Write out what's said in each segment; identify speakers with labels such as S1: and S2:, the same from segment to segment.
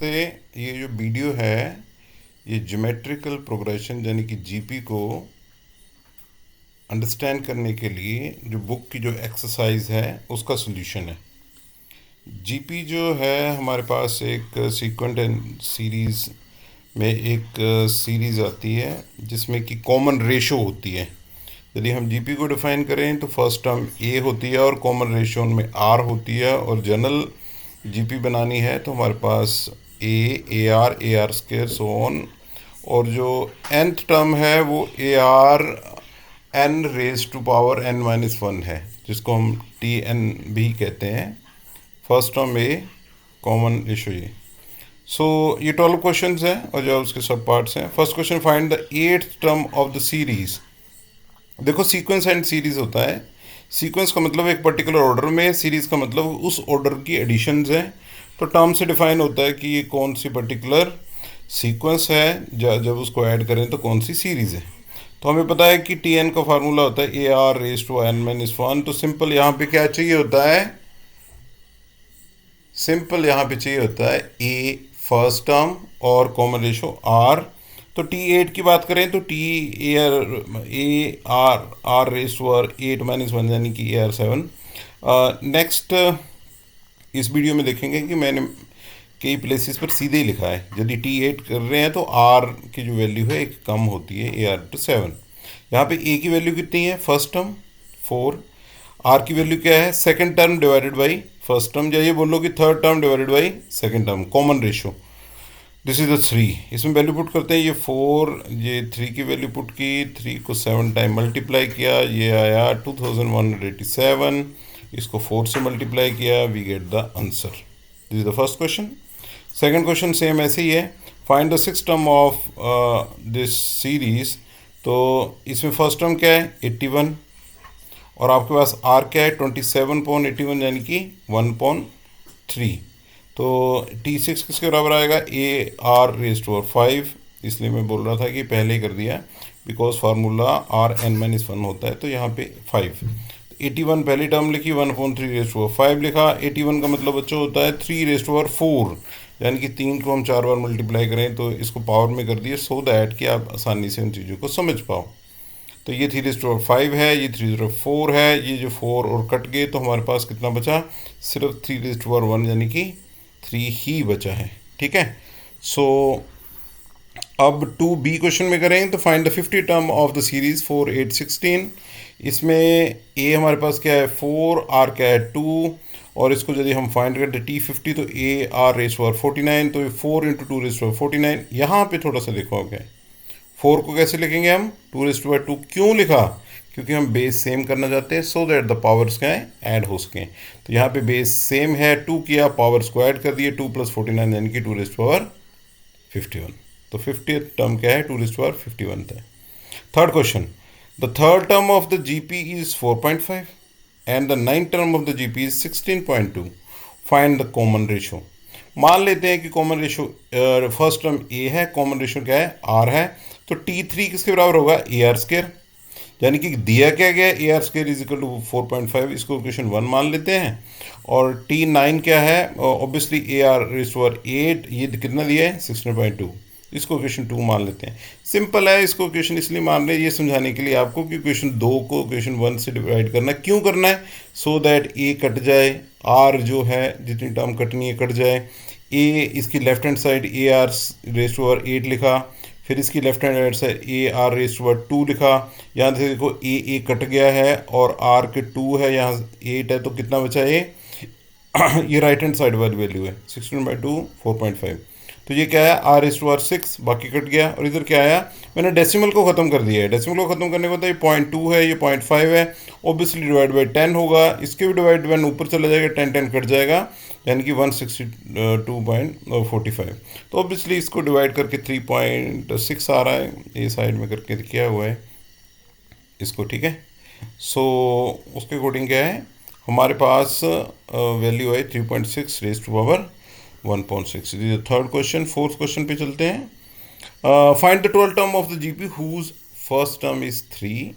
S1: वास्ते ये जो वीडियो है ये ज्योमेट्रिकल प्रोग्रेशन यानी कि जीपी को अंडरस्टैंड करने के लिए जो बुक की जो एक्सरसाइज है उसका सॉल्यूशन है। जीपी जो है हमारे पास एक सीक्वेंट एंड सीरीज़ में एक सीरीज़ आती है जिसमें कि कॉमन रेशो होती है। यदि हम जीपी को डिफाइन करें तो फर्स्ट टर्म ए होती है और कॉमन रेशो उनमें आर होती है, और जनरल जीपी बनानी है तो हमारे पास a r square so on, और जो nth टर्म है वो a are n raise to power n minus one है, जिसको हम टी एन भी कहते हैं। First term a, common ratio ये। सो ये 12 क्वेश्चन हैं और जो उसके सब पार्ट्स हैं। First question, find the eighth term of the series. देखो सीक्वेंस एंड सीरीज होता है। सीक्वेंस का मतलब एक पर्टिकुलर ऑर्डर में, सीरीज का मतलब उस ऑर्डर की एडिशंस हैं। तो टर्म से डिफाइन होता है कि ये कौन सी पर्टिकुलर सीक्वेंस है, जब उसको ऐड करें तो कौन सी सीरीज़ है। तो हमें पता है कि टी एन का फार्मूला होता है a are raise to N minus one. तो सिंपल यहाँ पे क्या चाहिए होता है, सिंपल यहाँ पे चाहिए होता है ए फर्स्ट टर्म और कॉमन रेशो आर। तो टी एट की बात करें तो T a are r raise to r eight minus one यानी कि ए आर सेवन। नेक्स्ट इस वीडियो में देखेंगे कि मैंने कई प्लेसेस पर सीधे ही लिखा है। यदि टी एट कर रहे हैं तो आर की जो वैल्यू है एक कम होती है, ए आर टू सेवन। यहाँ पे ए की वैल्यू कितनी है, फर्स्ट टर्म 4। आर की वैल्यू क्या है, second term divided by first term, या ये बोलो कि third term divided by second term, common ratio. This is the 3। इसमें वैल्यू पुट करते हैं, ये 4, ये 3 की वैल्यू पुट की, 3 को 7 टाइम मल्टीप्लाई किया, ये आया 2187। इसको 4 से मल्टीप्लाई किया, we get the answer. This is the first question. Second question same ऐसे ही है, find the six term of this series. तो इसमें फर्स्ट टर्म क्या है, 81, और आपके पास आर क्या है, 27/81 यानी कि 1/3। तो T6 किसके बराबर आएगा, ए आर रेज टू 5। इसलिए मैं बोल रहा था कि पहले ही कर दिया, because formula r N minus one होता है। तो यहाँ पे 5, 81 पहली टर्म लिखी, 1/3 रेज टू 5 लिखा। 81 का मतलब बच्चों होता है 3 रेज टू 4, यानी कि 3 को हम 4 बार मल्टीप्लाई करें तो इसको पावर में कर दिए, सो दैट कि आप आसानी से उन चीज़ों को समझ पाओ। तो ये 3 रेज टू 5 है, ये 3 रेज टू 4 है, ये जो 4 और कट गए तो हमारे पास कितना बचा, सिर्फ 3 रेज टू 1 यानी कि 3 ही बचा है। ठीक है। सो अब 2B क्वेश्चन में करें तो find the 50 term of the series 4 8 16। इसमें ए हमारे पास क्या है 4, आर क्या है 2, और इसको यदि हम फाइंड करते T50 तो ए आर रेस टू 49। तो 4 इंटू 2 रेस टू 49। यहाँ पे थोड़ा सा देखो क्या, 4 को कैसे लिखेंगे हम, 2 रेस टू 2। क्यों लिखा, क्योंकि हम बेस सेम करना चाहते हैं, सो दैट द पावर्स क्या है ऐड हो सकें। तो यहाँ पे बेस सेम है, 2 किया, पावर्स को ऐड कर दिए, 2 + 49 यानी कि 2 रेस टू 51। तो 50th टर्म क्या है, 2 रेस टू 51 है। Third question, the third term of the GP is 4.5 and the ninth term of the GP is 16.2। Find the common ratio. मान लेते हैं कि कॉमन रेशो फर्स्ट टर्म ए है, common ratio क्या है आर है। तो T3 किसके बराबर होगा, ए आर स्क्वायर, यानी कि दिया क्या गया, ए r square is equal to 4.5। इसको इक्वेशन 1 मान लेते हैं। और T9 क्या है, obviously a r raise to 8, ये कितना दिया है 16.2। इसको इक्वेशन 2 मान लेते हैं। सिंपल है, इसको इक्वेशन इसलिए मान रहे हैं ये समझाने के लिए आपको कि इक्वेशन 2 को इक्वेशन 1 से डिवाइड करना क्यों करना है, सो दैट ए कट जाए, आर जो है जितनी टर्म कटनी है कट जाए। ए इसकी left hand side a r raise to 8 लिखा, फिर इसकी left hand side a r raise to 2 लिखा। यहाँ से देखो ए कट गया है और आर के 2 है, यहाँ 8 है, तो कितना बचा ए ये राइट हैंड साइड वाली वैल्यू है 16/2 4.5। तो ये क्या है, आर रेज़ टू 6, बाकी कट गया। और इधर क्या आया, मैंने डेसिमल को ख़त्म कर दिया है। डेसिमल को ख़त्म करने के बाद ये 0.2 है, ये 0.5 है, ऑब्वियसली डिवाइड बाई 10 होगा। इसके भी डिवाइड बाई ऊपर चला जाएगा, 10 कट जाएगा, यानी कि 162.45। तो ऑब्वियसली इसको डिवाइड करके 3.6 आ रहा है, ये साइड में करके किया हुआ है इसको। ठीक है। सो उसके अकॉर्डिंग क्या है, हमारे पास वैल्यू है 3.6 raise to power 1.6। This is third question. Fourth question पे चलते हैं। Find the 12 term of the GP whose first term is 3,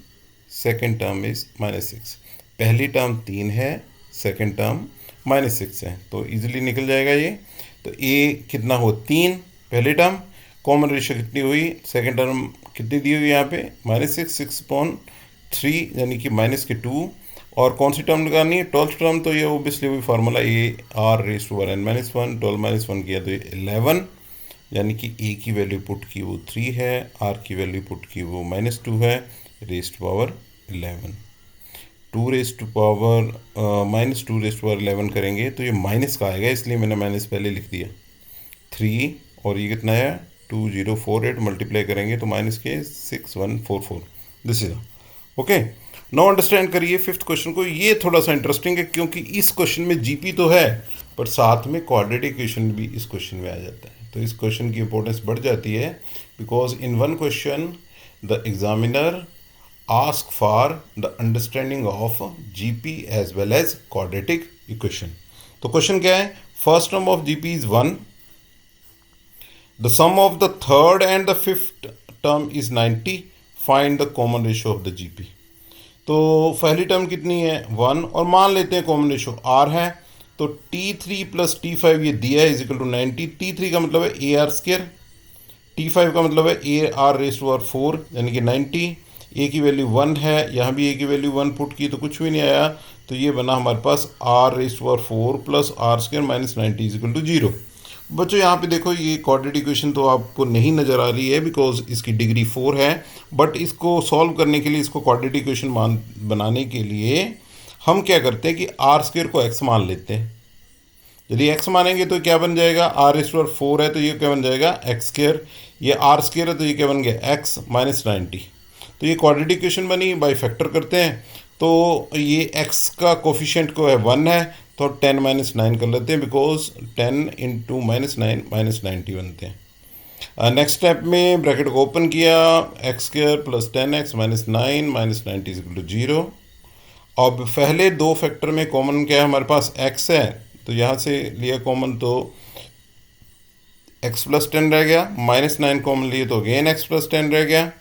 S1: second term is -6। पहली टर्म 3 है, सेकेंड टर्म -6 है, तो इजीली निकल जाएगा ये। तो ए कितना हो 3 पहले टर्म, कॉमन रेशियो कितनी हुई सेकेंड टर्म कितनी दी हुई यहाँ पे -6/3 यानी कि -2। और कौन सी टर्म निकालनी है 12th टर्म, तो ये ओबियसली वही फार्मूला AR⁻n-1, 12 - 1 किया तो ये 11, यानी कि ए की वैल्यू पुट की वो 3 है, आर की वैल्यू पुट की वो -2 है, raised power 11। 2 raised to power -2 raised power 11 करेंगे तो ये माइनस का आएगा, इसलिए मैंने माइनस पहले लिख दिया 3, और ये कितना है 2048 मल्टीप्लाई करेंगे तो माइनस के 6144। This is okay. Now understand करिए फिफ्थ क्वेश्चन को। ये थोड़ा सा इंटरेस्टिंग है क्योंकि इस क्वेश्चन में जीपी तो है पर साथ में क्वाड्रेटिक इक्वेशन भी इस क्वेश्चन में आ जाता है, तो इस क्वेश्चन की इंपॉर्टेंस बढ़ जाती है because in one question the examiner ask for the understanding of GP as well as quadratic equation। तो क्वेश्चन क्या है, first term of GP is 1, the sum of the third and the fifth term is 90, find the common ratio of the GP। तो पहली term कितनी है 1, और मान लेते हैं कॉमन रेशियो R है, तो T3 + T5 ये दिया है = 90। T3 का मतलब है AR², T5 का मतलब है AR⁻4 यानी कि 90। ए की वैल्यू 1 है, यहाँ भी ए की वैल्यू 1 पुट की तो कुछ भी नहीं आया, तो ये बना हमारे पास R⁻4 + R² - 90 = 0। बच्चों यहाँ पे देखो ये क्वाड्रेटिक इक्वेशन तो आपको नहीं नज़र आ रही है बिकॉज इसकी डिग्री 4 है, बट इसको सॉल्व करने के लिए, इसको क्वाड्रेटिक इक्वेशन बनाने के लिए हम क्या करते हैं कि R² को x मान लेते हैं। यदि x मानेंगे तो क्या बन जाएगा, R⁻4 है तो ये क्या बन जाएगा x², ये R² है तो ये क्या बन गया x - 90। तो ये क्वाड्रेटिक इक्वेशन बनी, बाई फैक्टर करते हैं तो ये x का कोफिशिएंट को है 1 है तो 10 - 9 कर लेते हैं बिकॉज 10 × -9 -90 बनते हैं। नेक्स्ट स्टेप में ब्रैकेट को ओपन किया, x² + 10x - 9 - 90 = 0। अब पहले दो फैक्टर में कॉमन क्या है हमारे पास x है, तो यहाँ से लिया कॉमन तो x + 10 रह गया, -9 कॉमन लिए तो अगेन x + 10 रह गया।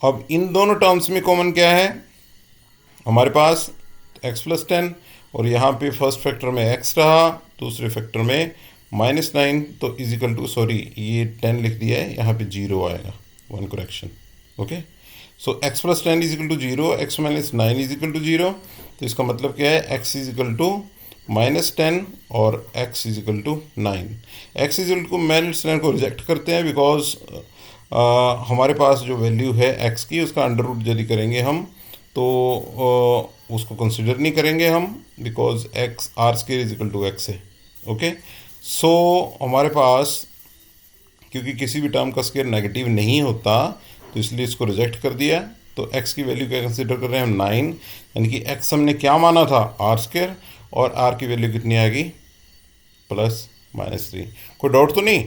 S1: अब इन दोनों टर्म्स में कॉमन क्या है हमारे पास x + 10, और यहाँ पे फर्स्ट फैक्टर में x रहा, दूसरे फैक्टर में -9, तो सॉरी ये 10 लिख दिया है, यहाँ पे 0 आएगा, 1 करेक्शन। ओके, सो x + 10 = 0, x - 9 = 0। तो इसका मतलब क्या है x = -10 और x = 9। x -9 को रिजेक्ट करते हैं बिकॉज हमारे पास जो वैल्यू है x की उसका अंडर रूट यदि करेंगे हम तो उसको कंसिडर नहीं करेंगे हम बिकॉज x R² = x है। ओके, सो हमारे पास क्योंकि किसी भी टर्म का स्क्वायर नेगेटिव नहीं होता तो इसलिए इसको रिजेक्ट कर दिया, तो x की वैल्यू क्या कंसिडर कर रहे हैं हम 9, यानी कि x हमने क्या माना था R², और r की वैल्यू कितनी आ गई +-3। कोई डाउट तो नहीं,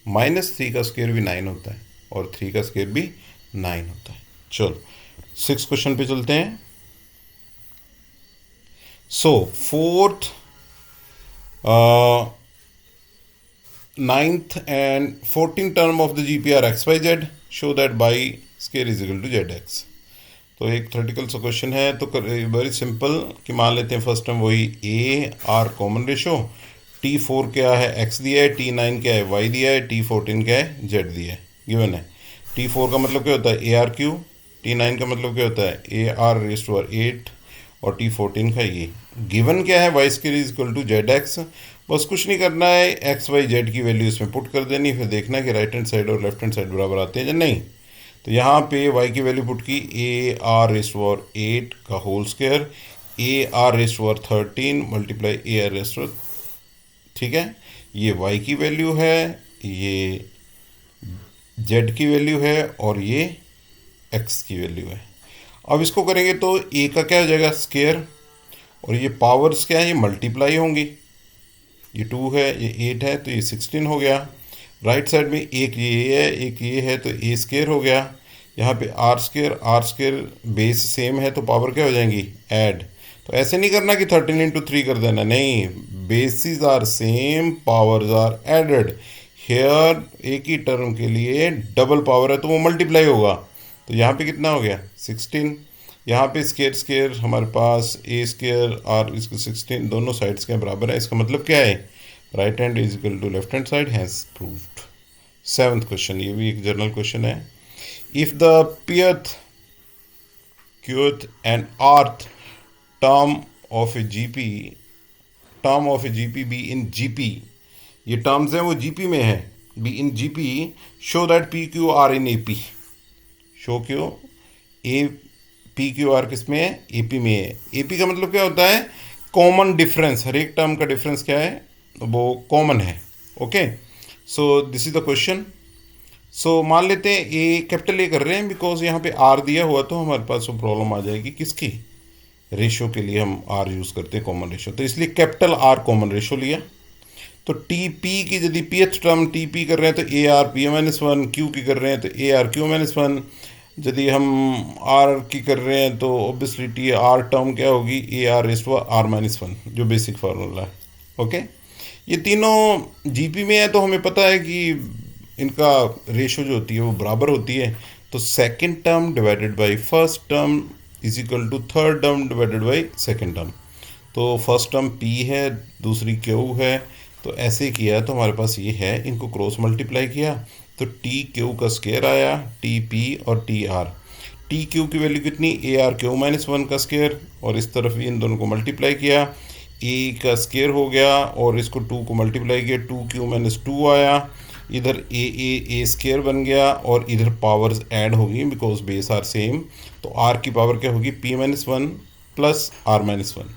S1: -3 का स्क्वायर भी 9 होता है और 3 का स्क्वायर भी 9 होता है। चलो 6 क्वेश्चन पे चलते हैं। सो fourth, 9th and 14th term of the GP are x, y, z, show that by square is equal to zx। तो एक थ्योरेटिकल सा क्वेश्चन है, तो वेरी सिंपल कि मान लेते हैं फर्स्ट टर्म वही AR कॉमन रेशो, T4 क्या है x दिया है, T9 क्या है y दिया है, T14 क्या है z दिया है, गिवन है। T4 का मतलब क्या होता है AR3, T9 का मतलब क्या होता है AR⁻8 और T14 का ये गिवन क्या है y² = zx। बस कुछ नहीं करना है, x y z की वैल्यू इसमें पुट कर देनी, फिर देखना कि राइट हैंड साइड और लेफ्ट हैंड साइड बराबर आते हैं या नहीं। तो यहाँ पे y की वैल्यू पुट की AR⁻8 का होल स्क्वायर, AR⁻13 × AR⁻, ठीक है, ये y की वैल्यू है, ये z की वैल्यू है और ये x की वैल्यू है। अब इसको करेंगे तो a का क्या हो जाएगा स्क्वायर, और ये पावर्स क्या है ये मल्टीप्लाई होंगी, ये 2 है ये 8 है तो ये 16 हो गया। राइट साइड में एक ये है एक ये है तो a² हो गया, यहाँ पे R² बेस सेम है तो पावर क्या हो जाएंगी ऐड। तो ऐसे नहीं करना कि 13 × 3 कर देना, नहीं, bases are same powers are added. Here एक ही टर्म के लिए डबल पावर है तो वो मल्टीप्लाई होगा, तो यहाँ पे कितना हो गया 16, यहाँ पे स्क्वायर हमारे पास A² और इसको 16 दोनों साइड्स के बराबर है। इसका मतलब क्या है right hand is equal to left hand side, has proved. Seventh question, ये भी एक जनरल क्वेश्चन है। If the pth, qth and rth term of a GP, term of a GP be in GP, ये terms हैं वो GP में है, be in GP, show that p q r in AP. Show क्यों a P q are किस में है, AP में है। एपी का मतलब क्या होता है, कॉमन डिफरेंस, हर एक टर्म का डिफरेंस क्या है, वो कॉमन है। Okay, so this is the question. So मान लेते हैं ए, कैपिटल ए कर रहे हैं बिकॉज यहाँ पे आर दिया हुआ, तो हमारे पास वो प्रॉब्लम आ जाएगी किसकी, रेशो के लिए हम आर यूज़ करते हैं, कॉमन रेशो, तो इसलिए कैपिटल आर कॉमन रेशो लिया। तो टी पी की यदि P H term T P कर रहे हैं तो A R P A minus one, Q की कर रहे हैं तो A R Q minus one, यदि हम आर की कर रहे हैं तो ऑब्वियसली टी आर टर्म क्या होगी, a r raise to r minus one, जो बेसिक फार्मूला है। ओके, ये तीनों जीपी में है, तो हमें पता है कि इनका रेशो जो होती है वो बराबर होती है। तो second term divided by first term is equal to third term divided by second term. तो फर्स्ट टर्म पी है, दूसरी क्यू है, तो ऐसे किया तो हमारे पास ये है, इनको क्रॉस मल्टीप्लाई किया तो टी क्यू का स्केयर आया, टी पी और टी आर। टी क्यू की वैल्यू कितनी, A R Q minus one का स्केयर, और इस तरफ भी इन दोनों को मल्टीप्लाई किया, ए का स्केयर हो गया और इसको टू को मल्टीप्लाई किया, टू क्यू माइनस टू आया, इधर ए स्केयर बन गया और इधर पावर्स ऐड होगी बिकॉज बेस आर सेम, तो आर की पावर क्या होगी, p minus one plus r minus one.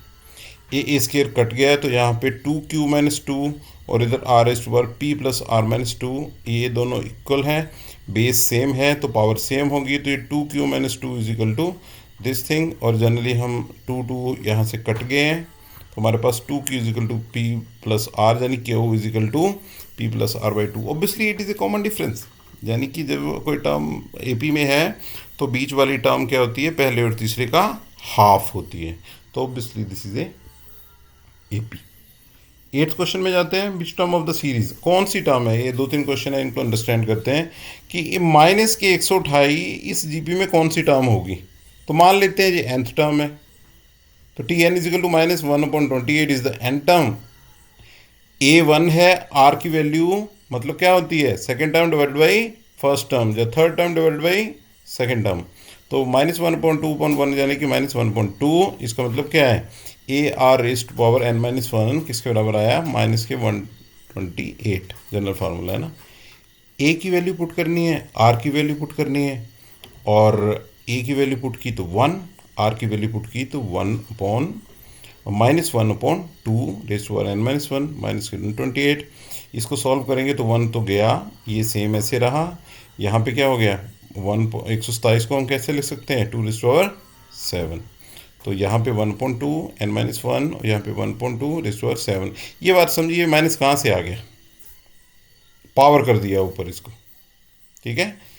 S1: A square cut गया तो यहाँ पे टू क्यू माइनस टू और इधर r s to r p plus r minus two, ये दोनों इक्वल हैं, बेस सेम है तो पावर सेम होगी, तो ये two q minus two is equal to this thing, और जनरली हम टू टू यहाँ से कट गए हैं, तो हमारे पास two q is equal to p plus r, यानी q is equal to p plus r by two. Obviously it is a common difference, यानी कि जब कोई टर्म ए पी में है तो बीच वाली टर्म क्या होती है, पहले और तीसरे का हाफ होती है, तो obviously this is A P. Eighth question में जाते हैं, which term of the series, कौन सी टर्म है, ये दो तीन क्वेश्चन है, इनको अंडरस्टैंड करते हैं कि माइनस के 128 इस जीपी में कौन सी टर्म होगी। तो मान लेते हैं ये nth टर्म है, तो t n is equal to minus one upon 28 is the n term. A one है, आर की वैल्यू मतलब क्या होती है, second term divide by first term, या third term divide by second term, तो minus one point two point one यानी कि माइनस वन पॉइंट टू, इसका मतलब क्या है, a r raise to power n minus one किसके बराबर आया, माइनस के 128, जनरल फार्मूला है ना। ए की वैल्यू पुट करनी है, आर की वैल्यू पुट करनी है, और ए की वैल्यू पुट की तो वन, आर की वैल्यू पुट की तो one upon minus one upon two raise to N minus one minus के 128। इसको सॉल्व करेंगे तो वन तो गया, ये सेम ऐसे रहा, यहाँ पे क्या हो गया, 127 को हम कैसे लिख सकते हैं, टू रेस टू पावर 7, तो यहाँ पे 1.2 एन माइनस वन और यहाँ पे 1.2 रेस टू पावर 7। ये बात समझिए, माइनस कहाँ से आ गया, पावर कर दिया ऊपर इसको, ठीक है,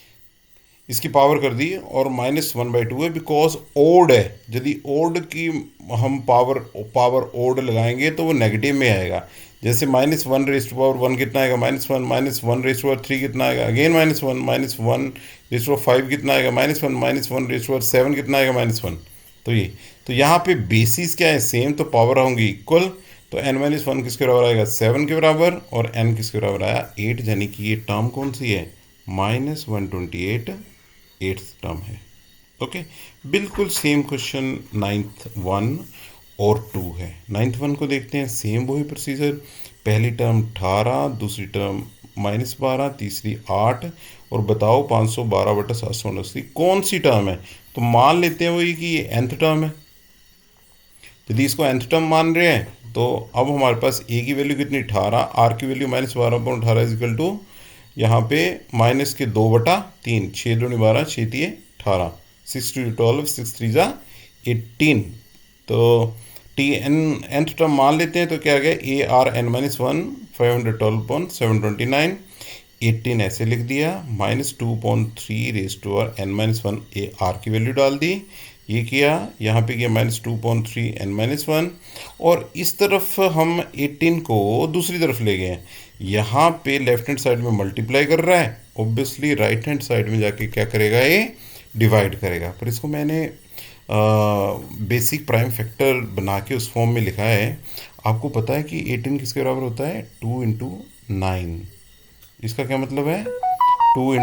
S1: इसकी पावर कर दी और माइनस वन बाई टू है बिकॉज ओड है, यदि ओड की हम पावर ओड लगाएंगे तो वो नेगेटिव में आएगा, जैसे minus one raise to power one कितना आएगा, minus one raise to power three कितना आएगा, again minus one raise to power five कितना आएगा, minus one raise to power seven कितना आएगा, माइनस वन। तो ये, तो यहाँ पे बेसिस क्या है, सेम, तो पावर होंगी इक्वल, तो एन माइनस वन किसके बराबर आएगा, 7 के बराबर, और एन किसके बराबर आया, 8, यानी कि ये टर्म कौन सी है, माइनस 128 एट्थ टर्म है। ओके, बिल्कुल सेम क्वेश्चन नाइन्थ वन और टू है। नाइन्थ वन को देखते हैं, सेम वही प्रोसीजर, पहली टर्म 18, दूसरी टर्म माइनस 12, तीसरी 8, और बताओ 512 बटा 789 कौन सी टर्म है। तो मान लेते हैं वही कि ये nth टर्म है, यदि इसको nth टर्म मान रहे हैं तो अब हमारे पास a की वैल्यू कितनी, 18, r की value minus 12/18 is equal to, यहाँ पे माइनस के 2/3, 6 दूनी 12, 6 तिये 18, 6 2 12, 6 3 जा 18, तो टी एन nth टर्म मान लेते हैं तो क्या आ गया, A R N minus one 512/729, 18 ऐसे लिख दिया, minus 2.3 raise to R N minus one, A R की वैल्यू डाल दी, ये किया, यहाँ पे किया माइनस 2.3 एन माइनस वन, और इस तरफ हम 18 को दूसरी तरफ ले गए हैं, यहाँ पे लेफ्ट हैंड साइड में मल्टीप्लाई कर रहा है, ऑब्वियसली राइट हैंड साइड में जाके क्या करेगा, ये डिवाइड करेगा, पर इसको मैंने बेसिक प्राइम फैक्टर बना के उस फॉर्म में लिखा है। आपको पता है कि 18 किसके बराबर होता है? 2 × 9। इसका क्या मतलब है? 2 ×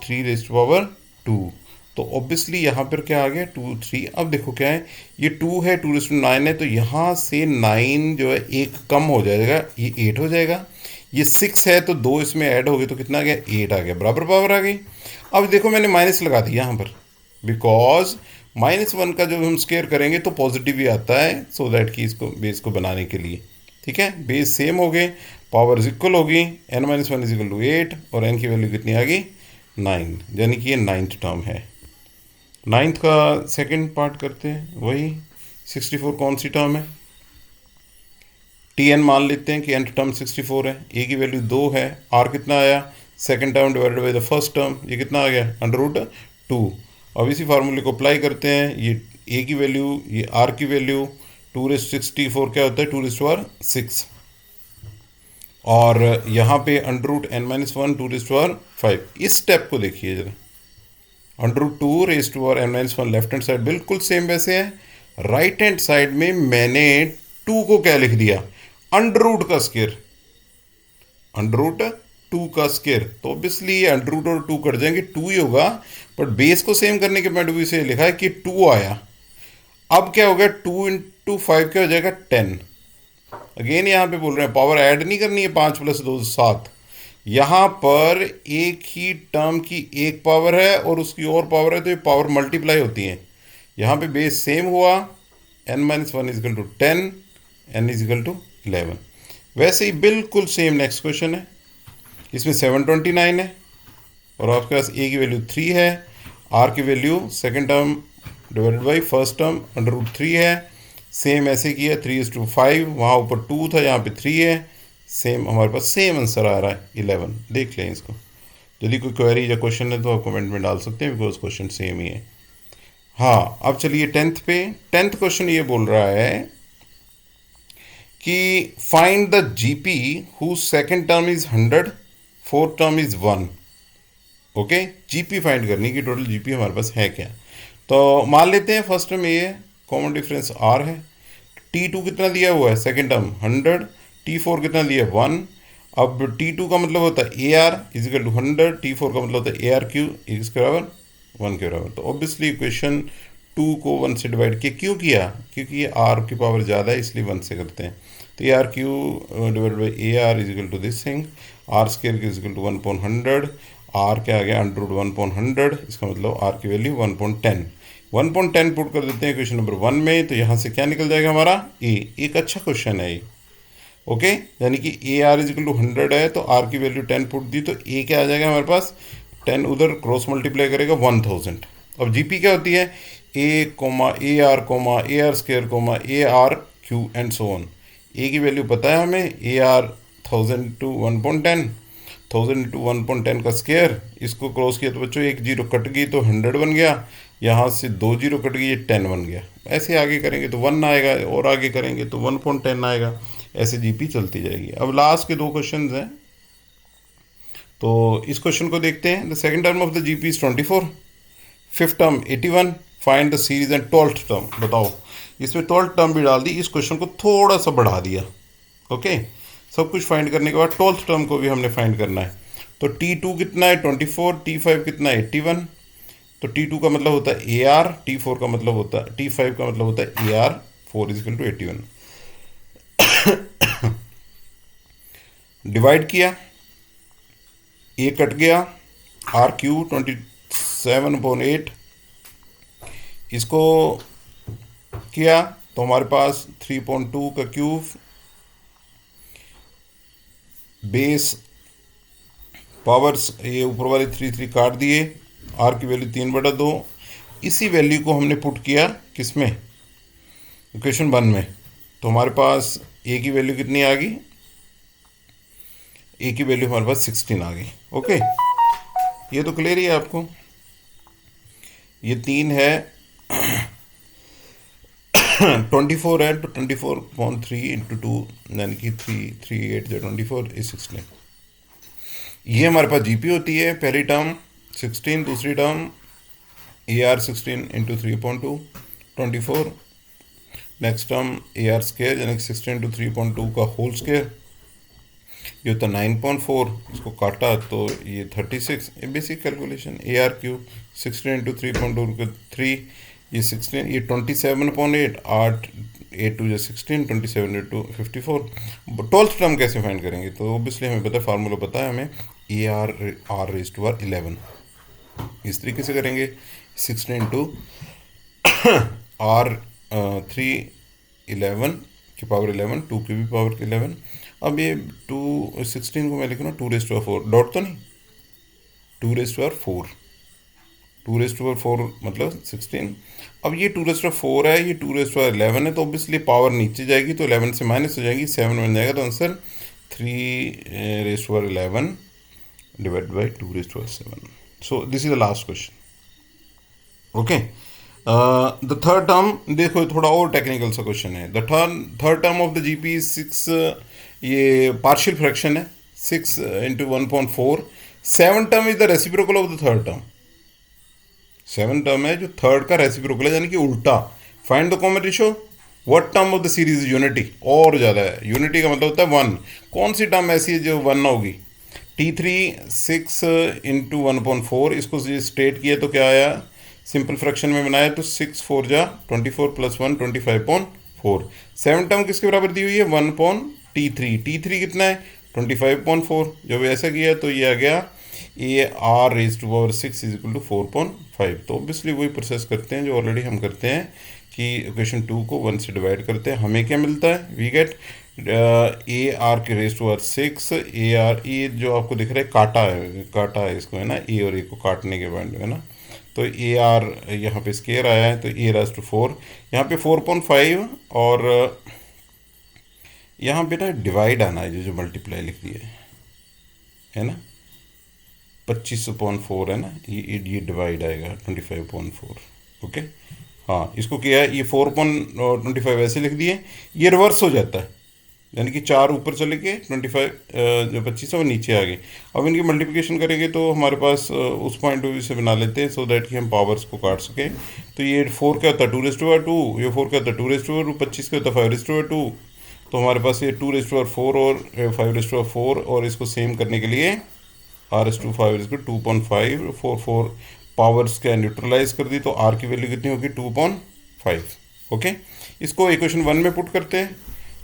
S1: 3⁻²। तो ऑब्वियसली यहाँ पर क्या आ गया? 2 3। अब देखो क्या है, ये 2 है, 2⁹ है, तो यहाँ से 9 जो है एक कम हो जाएगा, ये 8 हो जाएगा। ये 6 है तो 2 इसमें ऐड हो गए तो कितना आ गया? 8 आ गया, बराबर पावर आ गई। अब देखो मैंने माइनस लगा दिया यहाँ पर, बिकॉज -1 का जब हम स्केयर करेंगे तो पॉजिटिव ही आता है, सो दैट कि इसको बेस को बनाने के लिए, ठीक है। बेस सेम हो गए, पावर इज इक्वल होगी, n-1 इज इक्वल टू 8 और n की वैल्यू कितनी आ गई? 9, यानी कि ये 9th टर्म है। 9th का सेकंड पार्ट करते हैं, वही 64 कौन सी टर्म है? Tn मान लेते हैं कि nth टर्म 64 है, a की वैल्यू 2 है, r कितना आया? Second term divided by the first term, ये कितना आ गया? √2। अब इसी फार्मूले को अप्लाई करते हैं, ये a की वैल्यू, ये r की वैल्यू, 2⁻64 क्या होता है? 2⁻6। और यहाँ पे √n-1 2⁵ इस स्टेप को देखिए जरा, √2⁻n-1 लेफ्ट हैंड साइड बिल्कुल सेम वैसे है, राइट हैंड साइड में मैंने 2 को क्या लिख दिया? अंडर का स्केयर, √2 का स्केयर, तो ऑब्वियसली ये अंडर और 2 कट जाएंगे, 2 ही होगा, बट बेस को सेम करने के पॉइंट ऑफ व्यू से लिखा है कि 2 आया। अब क्या हो गया? 2 × 5 क्या हो जाएगा? 10। अगेन यहाँ पे बोल रहे हैं पावर ऐड नहीं करनी है, 5 + 2 7। यहाँ पर एक ही टर्म की एक पावर है और उसकी और पावर है, तो ये पावर मल्टीप्लाई होती है। यहाँ पे बेस सेम हुआ, n-1 = 10, n = 11। वैसे ही बिल्कुल सेम नेक्स्ट क्वेश्चन है, इसमें 729 है और आपके पास a की वैल्यू 3 है, r की value second term divided by first term √3 है। सेम ऐसे किया, 3:5, वहाँ ऊपर 2 था, यहाँ पे 3 है, सेम हमारे पास सेम आंसर आ रहा है 11। देख लें इसको, यदि कोई क्वेरी या क्वेश्चन है तो आप कमेंट में डाल सकते हैं, बिकॉज क्वेश्चन सेम ही है। हाँ, अब चलिए 10th पे। 10th क्वेश्चन ये बोल रहा है कि find the GP who second term is 100, fourth term is 1। Okay, GP find करनी कि टोटल जीपी हमारे पास है क्या। तो मान लेते हैं फर्स्ट टर्म ये कॉमन डिफरेंस r है, T2 कितना दिया हुआ है? सेकेंड टर्म 100, T4 कितना दिया? 1। अब T2 का मतलब होता है AR = 100, T4 का मतलब होता है ARQ इसके बराबर 1 के बराबर। तो ऑब्वियसली इक्वेशन 2 को 1 से डिवाइड किया, क्यों किया? क्योंकि ये r की पावर ज़्यादा है, इसलिए 1 से करते हैं। तो ARQ divide by AR = this thing, r² = 1/100, r क्या आ गया? √1/100, इसका मतलब r की वैल्यू 1.10। 1.10 पुट कर देते हैं क्वेश्चन नंबर 1 में, तो यहाँ से क्या निकल जाएगा हमारा? a। एक अच्छा क्वेश्चन है ये, ओके। यानी कि AR = 100 है, तो r की वैल्यू 10 पुट दी, तो a क्या आ जाएगा हमारे पास? 10 उधर क्रॉस मल्टीप्लाई करेगा 1000। अब जीपी क्या होती है? a, AR, AR², ARQ and so on. a की वैल्यू पता है हमें, AR 1000 × 1.10, 1000 × 1.10 का स्केयर, इसको क्रॉस किया तो बच्चों एक जीरो कट गई तो 100 बन गया, यहाँ से 2 जीरो कट गई, ये 10 बन गया। ऐसे आगे करेंगे तो 1 आएगा, और आगे करेंगे तो 1.10 आएगा, ऐसे जीपी चलती जाएगी। अब लास्ट के 2 क्वेश्चन हैं, तो इस क्वेश्चन को देखते हैं। The second term of the GP is 24, fifth term 81, find the series and 12th term. बताओ, इसमें 12th टर्म भी डाल दी, इस क्वेश्चन को थोड़ा सा बढ़ा दिया, ओके। सब कुछ फाइंड करने के बाद 12th टर्म को भी हमने फाइंड करना है। तो T2 कितना है? 24, T5 कितना है? 81। तो T2 का मतलब होता है AR, T4 का मतलब होता है, T5 का मतलब होता है AR4 = 81। डिवाइड किया, A कट गया, RQ 27/8, इसको किया तो हमारे पास 3.2 का क्यूब, बेस पावर्स ये ऊपर वाले 3 काट दिए, r की वैल्यू 3/2। इसी वैल्यू को हमने पुट किया किस में? इक्वेशन 1 में। तो हमारे पास a की वैल्यू कितनी आ गई? a की वैल्यू हमारे पास 16 आ गई, ओके। ये तो क्लियर ही है आपको। ये 3 है 24 है, तो 24/3 × 2 यानी कि 3 8 24 is 16। ये हमारे पास जीपी होती है, पहली टर्म 16, दूसरी term AR 16 × 3.2 24, next term A R square यानी कि 16 इंटू 3.2 का होल स्केयर, ये होता 9.4, इसको काटा तो ये 36, ये basic calculation. A R Q 16 into 3.2 का 3, ये 16, ये 27/8, 8 8 टू 16, 27 इंटू 54। 12th टर्म कैसे फाइंड करेंगे, तो ऑब्वियसली हमें पता है, फार्मूला पता है हमें, A are R raise to R 11, इस तरीके से करेंगे। 16 इंटू आर 3 11 की पावर 11, 2 की भी पावर 11। अब ये 16 को मैं लिखूँ ना 2⁴, डॉट तो नहीं, 2⁴, 2⁴ मतलब 16। अब ये 2⁴ है, ये 2⁴11 है, तो ऑब्वियसली पावर नीचे जाएगी तो 11 से माइनस हो जाएगी, 7 बन जाएगा। तो answer 3⁴11 divide by 2⁴7। So this is the last question. Okay, the third term देखो, थोड़ा और टेक्निकल सा क्वेश्चन है। The third term of the GP 6, ये पार्शियल फ्रैक्शन है, 6 into 1.4। 7 term is the reciprocal of the third term. 7 term है जो third का रेसिप्रोकल है, यानी कि उल्टा। Find the common ratio, what term of the series unity, और ज़्यादा है। यूनिटी का मतलब होता है 1। कौन सी टर्म ऐसी है जो 1 ना होगी। T3 6 इंटू 1.4, इसको स्ट्रेट किया तो क्या आया, सिंपल फ्रैक्शन में बनाया तो 6 4 जा 24 प्लस 1 25.4। 7 टर्म किसके बराबर दी हुई है, 1/T3। T3 कितना है 25.4। जब ऐसा किया तो ये आ गया A R raise to power 6 is equal to 4.5। तो ऑब्वियसली वही प्रोसेस करते हैं जो ऑलरेडी हम करते हैं कि इक्वेशन 2 को 1 से डिवाइड करते हैं। हमें क्या मिलता है, वी गेट ए आर के raise to power 6, A R, ये जो आपको दिख रहा है काटा है इसको, है ना, ए और ए को काटने के बाद, है ना। तो ए आर यहाँ पे स्केयर आया है, तो ए राज टू 4, यहाँ पे 4.5, और यहाँ पे ना डिवाइड आना है, जो मल्टीप्लाई लिख दिया है ना, 25/4 है ना, ये डिवाइड आएगा 25/4। ओके, हाँ, इसको किया है, ये 4.25 ऐसे लिख दिए, ये रिवर्स हो जाता है, यानी कि 4 ऊपर चले गए, 25 जो 25 है वो नीचे आ गए। अब इनकी मल्टीप्लिकेशन करेंगे तो हमारे पास उस पॉइंट ऑफ व्यू से बना लेते हैं, सो दैट कि हम पावर्स को काट सकें। तो ये 4 क्या होता है 2⁻², ये 4 क्या होता है 2⁻², 25 क्या होता है 5⁻²। तो हमारे पास ये 2⁻4 और 5⁻4, और इसको सेम करने के लिए R/5 इसको 2.5, 4 पावर्स क्या न्यूट्रलाइज कर दी, तो R की वैल्यू कितनी होगी 2.5। ओके, इसको इक्वेशन 1 में पुट करते हैं।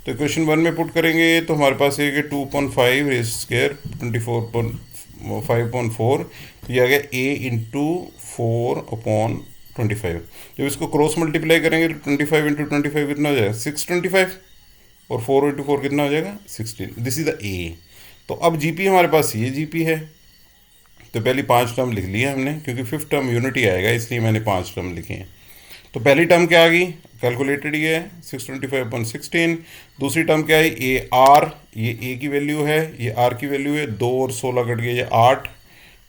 S1: तो इक्वेशन 1 में पुट करेंगे तो हमारे पास है कि 2.5 रेज स्क्वायर 24.5.4, तो ये आ गया a इंटू 4/25। जब इसको क्रॉस मल्टीप्लाई करेंगे तो 25 इंटू 25 कितना हो जाएगा 625, और 4 इंटू 4 कितना हो जाएगा 16। This is the a। तो अब जीपी हमारे पास ये जीपी है, तो पहली 5 टर्म लिख लिया हमने, क्योंकि 5th टर्म यूनिटी आएगा इसलिए मैंने 5 टर्म लिखे हैं। तो पहली टर्म क्या आ गई, कैलकुलेटेड ही है 625/16। दूसरी टर्म क्या है, ए आर, ये ए की वैल्यू है, ये आर की वैल्यू है, 2 और 16 कट गए, ये 8,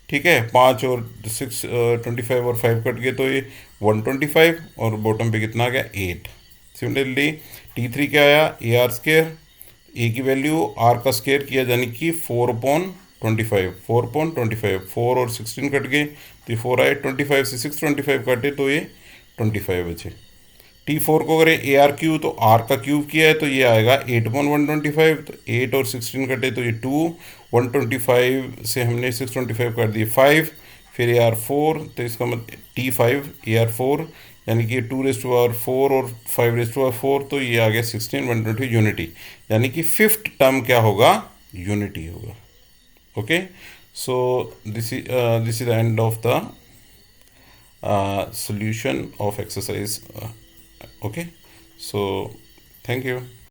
S1: ठीक है, 5 और 6 25 और 5 कट गए, तो ये 125, और बॉटम पे कितना आ गया 8। सिमिलरली T3 क्या आया, ए आर स्केयर, ए की वैल्यू आर का स्केयर किया, यानी कि 4/25, 4/25, 4 और 16 कट गए, तो ये 4 आए, 25 से 625 काटे तो ये 25 बचे। T4 को करें ए आर क्यू, तो आर का क्यूब किया है तो ये आएगा 8/125, तो 8 और 16 कटे तो ये 2, 125 से हमने 625 काट दिए 5, फिर ए आर 4, तो इसका मतलब T5 ए आर 4, यानी कि 2⁻4 और 5⁻4, तो ये आ गया 16, 120 यूनिटी, यानी कि 5th टर्म क्या होगा, यूनिटी होगा। Okay, so this is the end of the solution of exercise. Okay, so thank you.